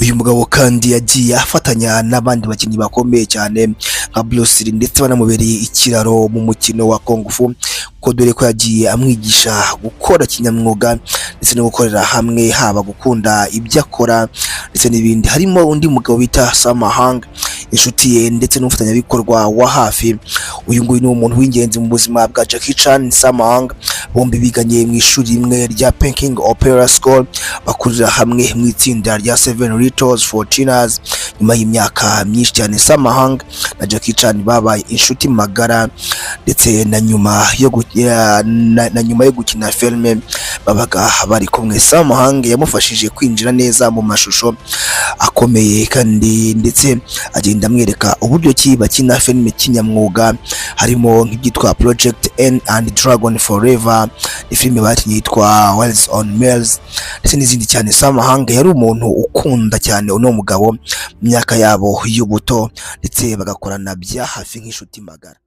uyu mugabo kandi yagiye afatanya n'abandi bakinnyi bakomeye cyane nka Bruce Lee ndetse banamubereye ikiraro mu mukino wa Kung Fu, ko dore ko yagiye amwigisha gukora kinyamwuga ndetse no gukorera hamwe, haba gukunda ibyo akora ndetse n'ibindi. Harimo undi mugabo bita Summo Hung, inshuti ye ndetse n'umufatanyabikorwa wa hafi. Uyu nguyu ni umuntu w'ingenzi mu buzima bwa Jackie Chan. Summo Hung bombi biganye mu ishuri rimwe rya Peking Opera School, bakurira hamwe mu itsinda rya Seven Littles for Teenagers. Nyuma y'imyaka myinshi cyane, Summo Hung na Jackie Chan babaye inshuti magara, ndetse na nyuma yo gukina filme babaga bari kumwe. Summo Hung yamufashije kwinjira neza mu mashusho akomeye, kandi ndetse agenda amwereka uburyo ki bakina filme kinyamwuga, harimo nk'ibyitwa Project N and Dragon Forever, filme bakinye yitwa Wells on Mills ndetse n'izindi cyane. Summo Hung yari umuntu ukunda cyane uno mugabo mu myaka yabo y'ubuto, ndetse bagakorana bya hafi nk'inshuti magara.